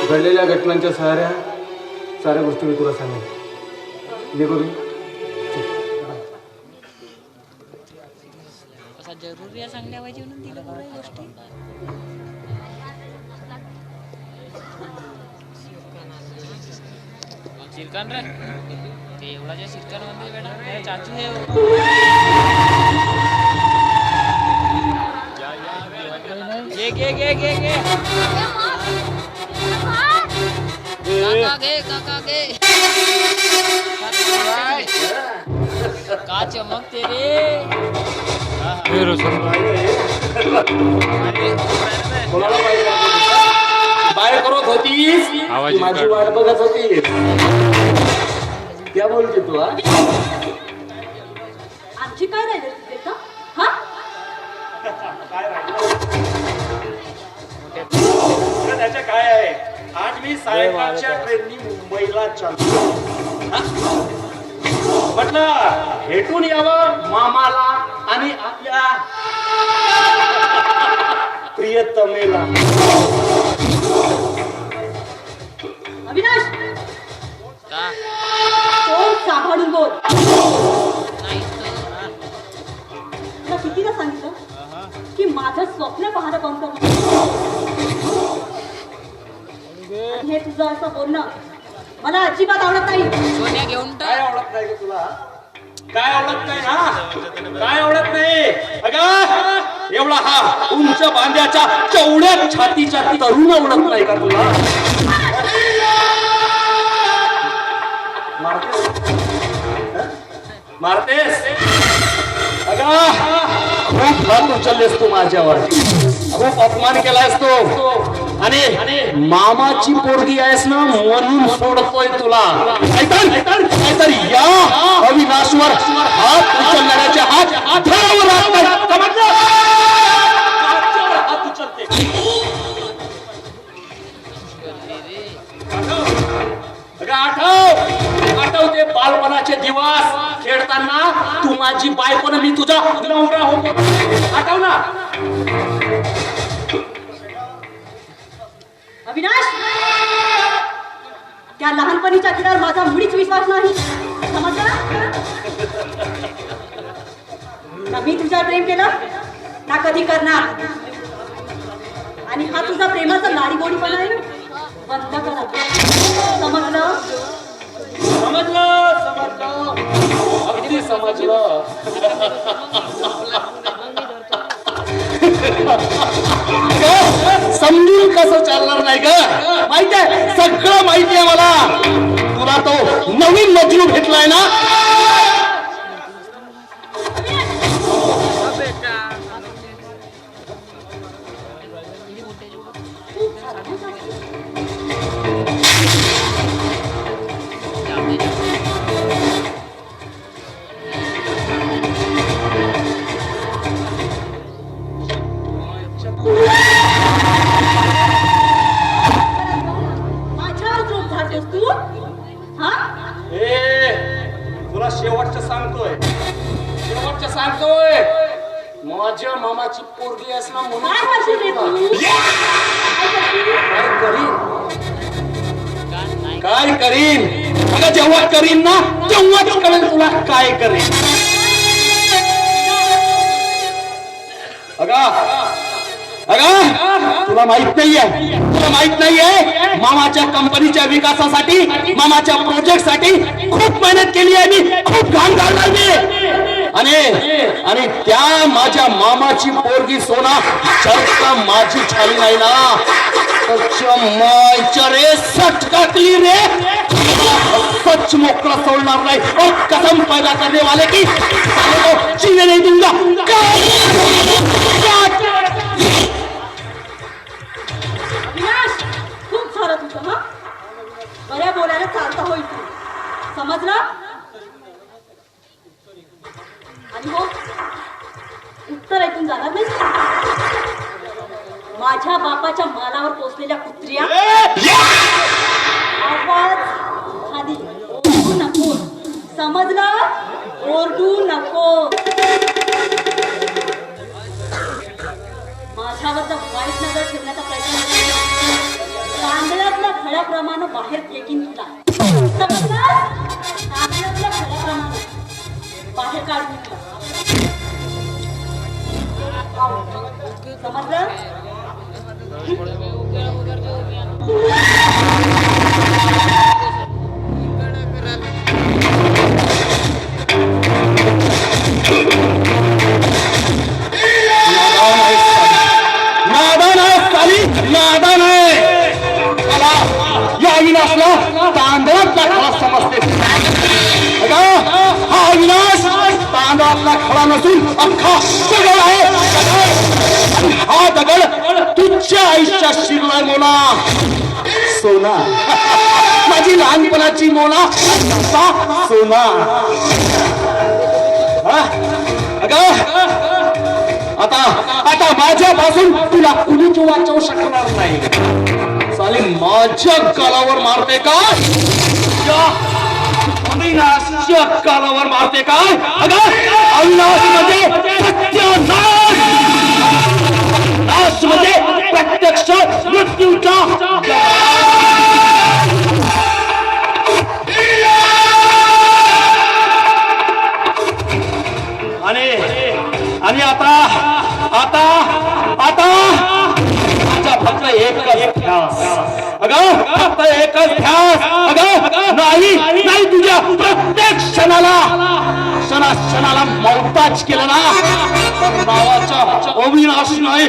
घडलेल्या घटनांच्या साऱ्या गोष्टी मी तुला सांगेन. निघू मी. असा जरुरी आहे सांगल्या पाहिजे म्हणून तिला काही गोष्टी. शिरकान रे ते एवढाच्या शिरकान मध्ये बेटा मेरा चाचू है गे काका गे का चमकते रे बाहेर करत होतीस माझी वाट बघत होती. क्या बोलते तू? आमची काय राहिलं तिथे का? हा त्याच्या काय आहे? आज मी सायंकाळच्या ट्रेननी मुंबईला चालतो. म्हटलं भेटून यावं मामाला आणि आपल्या प्रियतमेला. अविनाश का तोंड सांभाळून बोल. नाही तुला कितीदा सांगितलं की माझं स्वप्न पाहणं बंद कर. आणि हे तुझं असं बोलणं मला अजिबात आवडत नाही. सोन्या घेऊन काय टाक. आवडत नाही तुला? काय आवडत नाही ना? काय आवडत नाही? अगं एवढा हा उंच बांध्याच्या चौड्या छातीच्या तरुण आवडत नाही का तुला? मारतेस? अगं खूप हात उचललेस तू माझ्यावर, खूप अपमान केलायस तू. आणि मामाची पोरगी आहेस ना म्हणून सोडतोय तुला. नाहीतर या अविनाशवर हात उचलणाऱ्याच्या हात धरावर लागतात. समजलं? हात उचलते. अगं आठवते बालपणाचे दिवस. खेळताना तू माझी बायको मी तुझा नवरा होतो. आठव ना? अविनाश त्या लहानपणीच्या किनार माझा मुळीच विश्वास नाही. समजलं ना? मी तुझ्यावर प्रेम केलं ना कधी करणार. आणि हा तुझा प्रेमाचा लाडीगोडीपणा आहे ना बंद करा. समजलं? अगदी समजलं. समजून कसं चालणार नाही ग? माहितीये, सगळं माहितीये मला. तुला तो नवीन मजनू भेटलाय ना? माझ्यावर झोप झाडतोस तू? हा तुला शेवटचं सांगतोय. माझ्या मामाची पोरगी आहेस ना म्हणून काय भाषण रे तू? काय करीन? अगं जेव्हा करीन ना तेव्हाच कळेल तुला काय करीन. तुला माहित नाहीये मामाच्या कंपनीच्या विकासासाठी, मामाच्या प्रोजेक्ट साठी खूप मेहनत केली आहे मी, खूप घाम घालणार मी. आणि त्या माझ्या मामाची पोरगी सोना जर माझी झाली नाही ना तर रे सच टाकली रे. सच मोकळा सोडणार नाही. और कसम पैदा करने वाले की जीने नहीं दूंगा. अविनाश खूप झालं तुझं. हा बऱ्या बोलायला चालता होईल तू. समजलं? आणि हो उत्तर ऐकून जाणार नाही. माझ्या बापाच्या मालावर पोचलेल्या कुत्र्या आवाज खाली ओरडू नको. समजलं? ओरडू नको. माझ्यावर जर वाईट नजर ठेवण्याचा प्रयत्न तांदळातला बाहेर फेकीन तुला समजलं? नात्यातल्या घराप्रमाणे बाहेर काढून तुला समजलं? नादान आहे साली, नादान आहे. मला या अविनाशला तांदळातला खडा समजते. अगं, हा अविनाश तांदळातला खडा नसून अख्खा दगड आहे. आणि हा दगड तुझ्या आयुष्यात शिरलाय मोना. सोना माझी लहानपणाची मोना, सोना. अगं, आता आता माझ्यापासून तुला कुणीच वाचवू शकणार नाही. साली माझ्या गालावर मारते का? अविनाशच्या गालावर मारते का? अगं, अविनाश म्हणजे सत्यानाश, नाश म्हणजे प्रत्यक्ष मृत्यूचा. आणि आता आता आता माझा फक्त एकच ध्यास. अगं, फक्त एकच ध्यास. अगं, नाही नाही, तुझ्या प्रत्येक क्षणाला मौताज केलं ना, तर नावाचा अविनाश नाही.